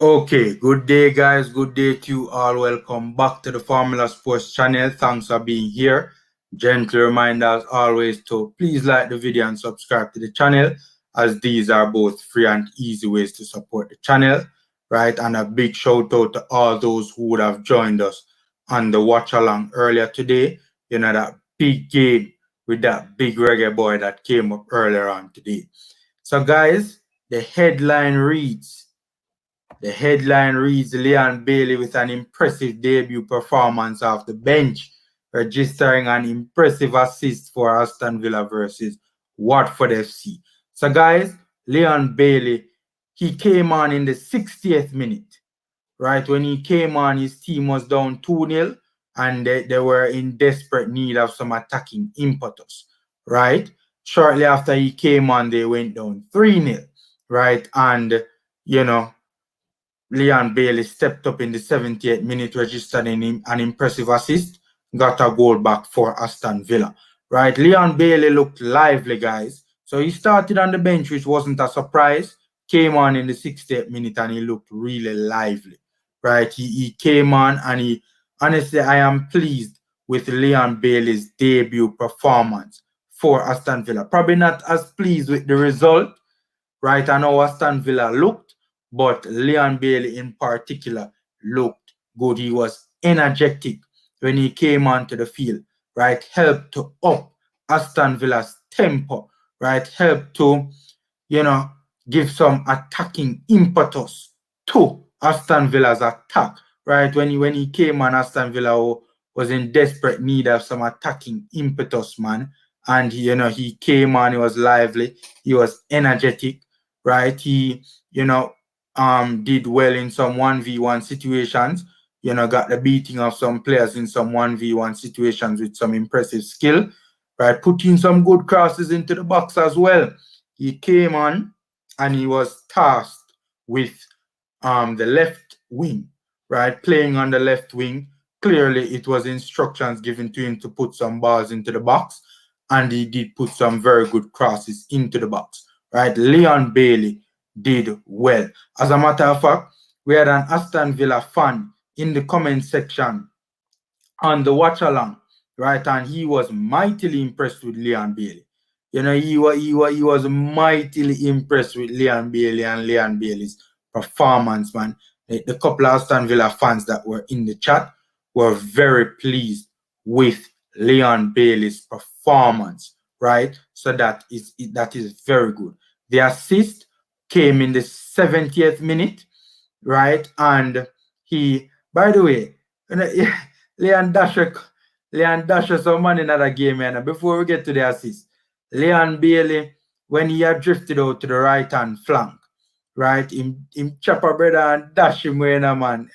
Okay, good day, guys. Good day to you all. Welcome back to the Formula Sports channel. Thanks for being here. Gentle reminder, as always, to please like the video and subscribe to the channel, as these are both free and easy ways to support the channel, right? And a big shout out to all those who would have joined us on the watch along earlier today. You know, that big game with that big reggae boy that came up earlier on today. So, guys, the headline reads. Leon Bailey with an impressive debut performance off the bench, registering an impressive assist for Aston Villa versus Watford FC. So, guys, Leon Bailey, he came on in the 60th minute, right? When he came on, his team was down 2-0 and they were in desperate need of some attacking impetus, right? Shortly after he came on, they went down 3-0, right? And, you know, Leon Bailey stepped up in the 78th minute, registered an impressive assist, got a goal back for Aston Villa. Right, Leon Bailey looked lively, guys. So he started on the bench, which wasn't a surprise. Came on in the 68th minute and he looked really lively. Right, he came on and he, honestly, I am pleased with Leon Bailey's debut performance for Aston Villa. Probably not as pleased with the result, right? I know Aston Villa looked, but Leon Bailey in particular looked good. He was energetic when he came onto the field, right? Helped to up Aston Villa's tempo, right? Helped to, give some attacking impetus to Aston Villa's attack, right? When he came on, Aston Villa was in desperate need of some attacking impetus, man. And he came on, he was lively, he was energetic, right? He, did well in some 1v1 situations, got the beating of some players in some 1v1 situations with some impressive skill, right? Putting some good crosses into the box as well. He came on and he was tasked with the left wing, right? Playing on the left wing. Clearly, it was instructions given to him to put some balls into the box, and he did put some very good crosses into the box, right? Leon Bailey did well. As a matter of fact, we had an Aston Villa fan in the comment section on the watch along, right? And he was mightily impressed with Leon Bailey. He was mightily impressed with Leon Bailey and Leon Bailey's performance, man. The couple of Aston Villa fans that were in the chat were very pleased with Leon Bailey's performance, right? So that is very good. The assist came in the 70th minute, right? And he, by the way, Leon Dasher some man in that game, and before we get to the assist, Leon Bailey, when he had drifted out to the right hand flank, right, him chop a brother and dash him away, man.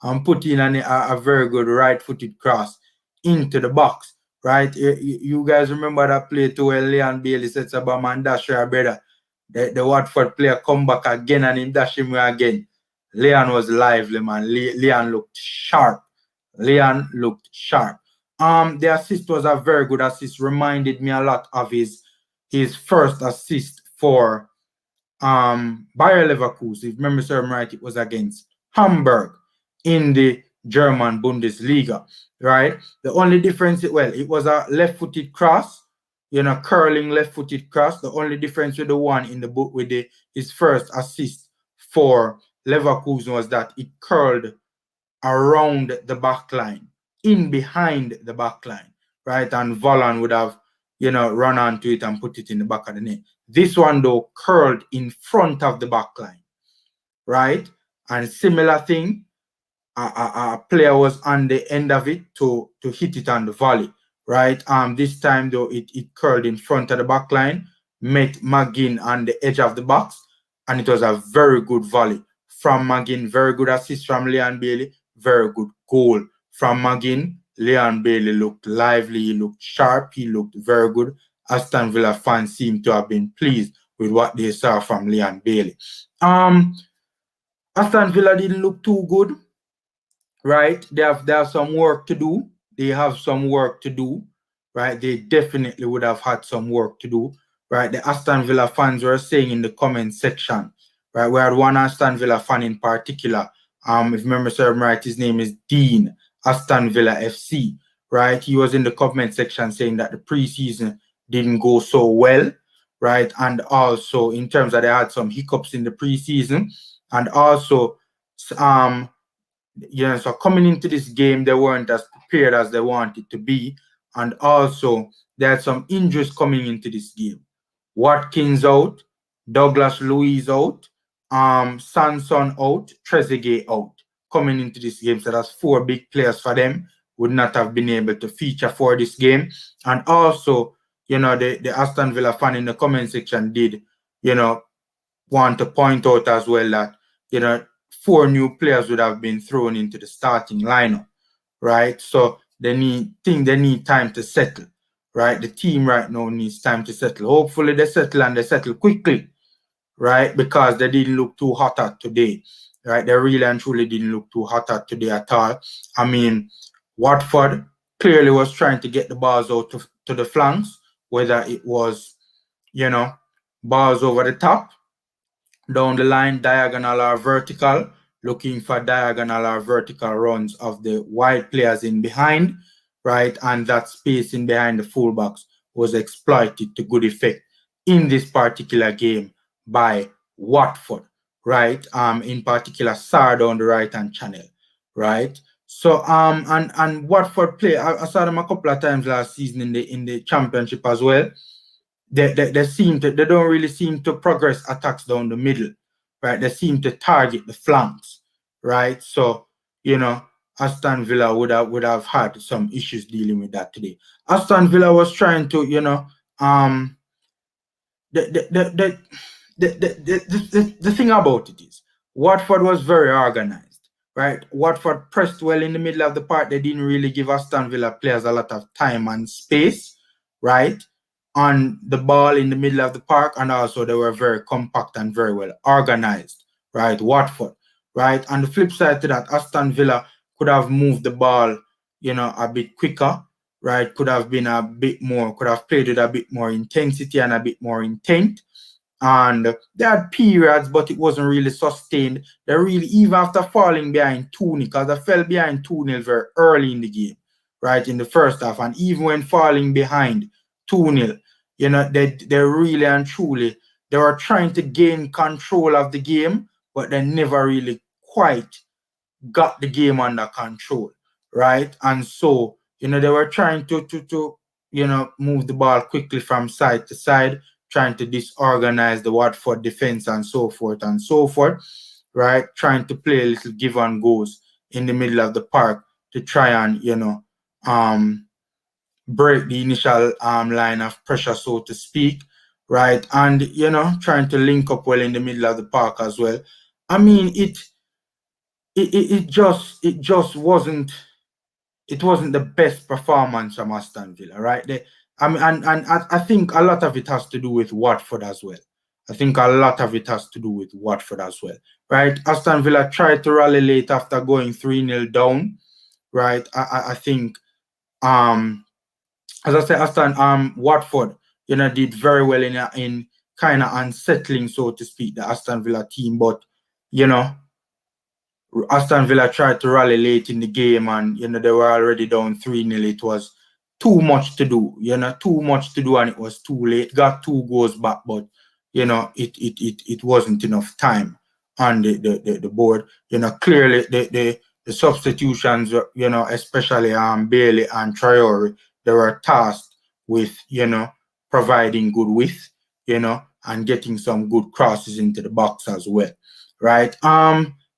And put in a very good right-footed cross into the box, right? You guys remember that play too where Leon Bailey said about and dash your brother. The Watford player come back again and him dash him again. Leon was lively, man. Leon looked sharp. The assist was a very good assist. Reminded me a lot of his first assist for Bayer Leverkusen. If memory serves right, it was against Hamburg in the German Bundesliga, right? The only difference, it was a left-footed cross, curling left-footed cross. The only difference with the one in the book with his first assist for Leverkusen was that it curled around the back line, in behind the back line, right? And Volland would have, run onto it and put it in the back of the net. This one, though, curled in front of the back line, right? And similar thing, a player was on the end of it to hit it on the volley, right? This time, though, it curled in front of the back line, met McGinn on the edge of the box, and it was a very good volley from McGinn. Very good assist from Leon Bailey. Very good goal from McGinn. Leon Bailey looked lively. He looked sharp. He looked very good. Aston Villa fans seem to have been pleased with what they saw from Leon Bailey. Aston Villa didn't look too good, right? They have some work to do. Right? They definitely would have had some work to do, right? The Aston Villa fans were saying in the comment section, right? We had one Aston Villa fan in particular. If memory serves me right, his name is Dean, Aston Villa FC, right? He was in the comment section saying that the preseason didn't go so well, right? And also in terms of they had some hiccups in the preseason, and also so coming into this game, they weren't as prepared as they wanted to be. And also, they had some injuries coming into this game. Watkins out, Douglas Luiz out, Sanson out, Trezeguet out coming into this game. So that's 4 big players for them. Would not have been able to feature for this game. And also, the Aston Villa fan in the comment section did, want to point out as well that, 4 new players would have been thrown into the starting lineup, right? So they need time to settle, right? The team right now needs time to settle. Hopefully they settle and they settle quickly, right? Because they didn't look too hot at today, right? They really and truly didn't look too hot at today at all. I mean, Watford clearly was trying to get the balls out to the flanks, whether it was, balls over the top, down the line, diagonal or vertical, looking for diagonal or vertical runs of the wide players in behind, right? And that space in behind the fullbacks was exploited to good effect in this particular game by Watford, right? In particular, Sarr down the right-hand channel, right? So and Watford play. I saw them a couple of times last season in the championship as well. They don't really seem to progress attacks down the middle, right? They seem to target the flanks, right? So, Aston Villa would have had some issues dealing with that today. Aston Villa was trying to, the thing about it is Watford was very organized, right? Watford pressed well in the middle of the park. They didn't really give Aston Villa players a lot of time and space, right? On the ball in the middle of the park, and also they were very compact and very well organized, right? Watford, right? On the flip side to that, Aston Villa could have moved the ball, a bit quicker, right? Could have been a bit more, could have played with a bit more intensity and a bit more intent. And they had periods, but it wasn't really sustained. They really, even after falling behind 2-0, because they fell behind 2-0 very early in the game, right? In the first half, and even when falling behind 2-0, they really and truly, they were trying to gain control of the game, but they never really quite got the game under control, right? And so, they were trying to move the ball quickly from side to side, trying to disorganize the Watford defense and so forth, right? Trying to play a little give and goes in the middle of the park to try and, break the initial line of pressure, so to speak, right? And, trying to link up well in the middle of the park as well. I mean, it just wasn't the best performance from Aston Villa, right? And I think a lot of it has to do with Watford as well. Right? Aston Villa tried to rally late after going 3-0 down, right? I think as I said, Watford, did very well in kind of unsettling, so to speak, the Aston Villa team, but Aston Villa tried to rally late in the game, and they were already down 3-0. It was too much to do, and it was too late. Got 2 goals back, but it wasn't enough time on the board. Clearly the substitutions, especially Bailey and Traore, they were tasked with providing good width, and getting some good crosses into the box as well, right?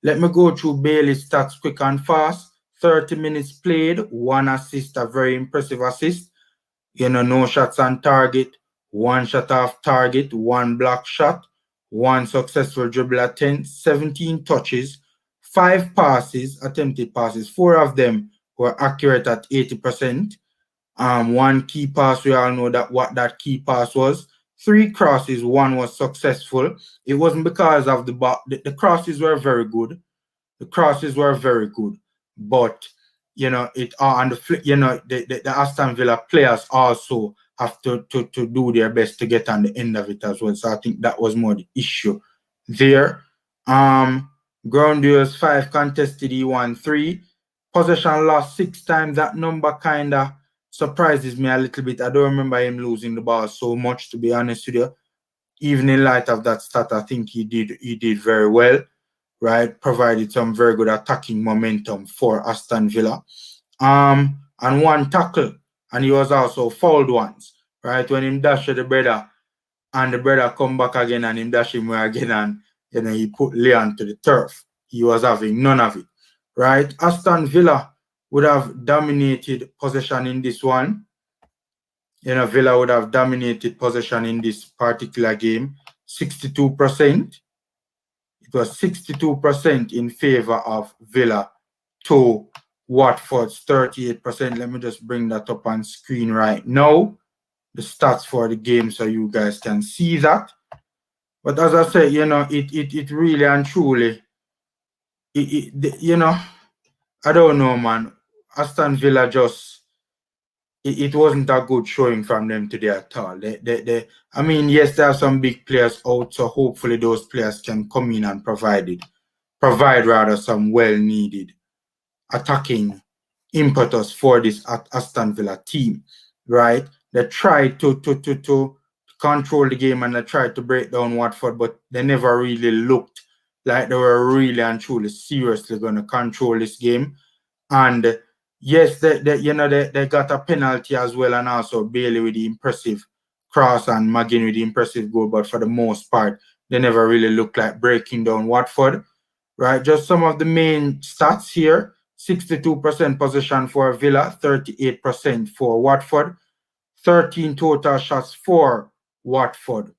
Let me go through Bailey's stats quick and fast. 30 minutes played, 1 assist, a very impressive assist. No shots on target, 1 shot off target, 1 block shot, 1 successful dribble attempt, 17 touches, 5 attempted passes. 4 of them were accurate at 80%. 1 key pass, we all know what that key pass was. 3 crosses, 1 was successful. It wasn't because of the crosses were very good. But it on the flip, the Aston Villa players also have to do their best to get on the end of it as well. So I think that was more the issue there, Ground duels 5 contested, he won 3. Possession lost 6 times. That number kind of surprises me a little bit. I don't remember him losing the ball so much, to be honest with you. Even in light of that stat, I think he did very well, right? Provided some very good attacking momentum for Aston Villa. And 1 tackle, and he was also fouled once, right? When him dash the brother, and the brother come back again, and him dash him again, and he put Leon to the turf. He was having none of it, right? Aston Villa would have dominated possession in this one. Villa would have dominated possession in this particular game. 62%. It was 62% in favor of Villa to Watford's 38%. Let me just bring that up on screen right now. The stats for the game so you guys can see that. But as I said, it really and truly, I don't know, man. Aston Villa just, it wasn't a good showing from them today at all. I mean, yes, there are some big players out, so hopefully those players can come in and provide rather some well-needed attacking impetus for this Aston Villa team, right? They tried to control the game and they tried to break down Watford, but they never really looked like they were really and truly seriously going to control this game. And yes, they got a penalty as well, and also Bailey with the impressive cross and McGinn with the impressive goal, but for the most part, they never really looked like breaking down Watford, right? Just some of the main stats here. 62% possession for Villa, 38% for Watford, 13 total shots for Watford,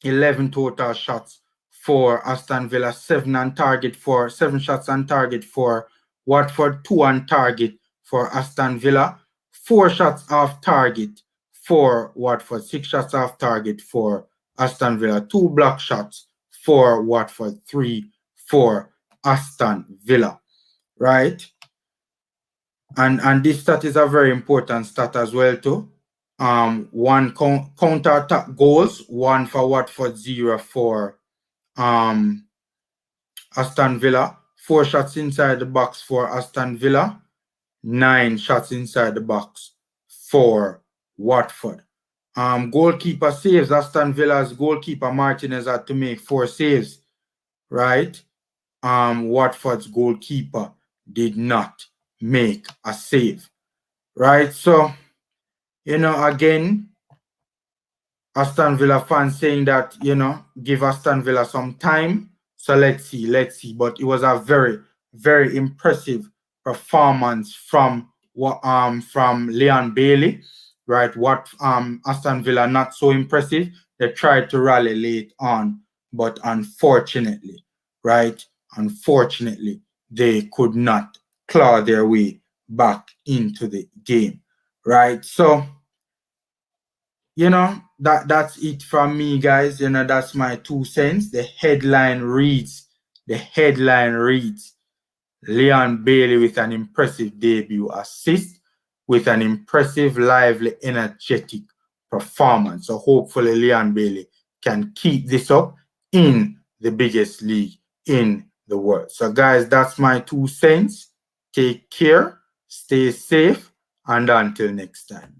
11 total shots for Aston Villa, 7 shots on target for Watford, 2 on target for Aston Villa, 4 shots off target for Watford, 6 shots off target for Aston Villa, 2 block shots for Watford, 3 for Aston Villa, right? And this stat is a very important stat as well too. 1 counter-attack goals, 1 for Watford, 0 for Aston Villa. 4 shots inside the box for Aston Villa, 9 shots inside the box for Watford. Goalkeeper saves. Aston Villa's goalkeeper Martinez had to make 4 saves, right? Watford's goalkeeper did not make a save, right? So, again, Aston Villa fans saying that, give Aston Villa some time. So let's see. But it was a very, very impressive performance from Leon Bailey, right? What Aston Villa not so impressive. They tried to rally late on, but unfortunately, right? Unfortunately, they could not claw their way back into the game, right? So, that's it from me, guys. That's my 2 cents. The headline reads, Leon Bailey with an impressive debut assist, with an impressive, lively, energetic performance. So hopefully Leon Bailey can keep this up in the biggest league in the world. So guys, that's my 2 cents. Take care, stay safe, and until next time.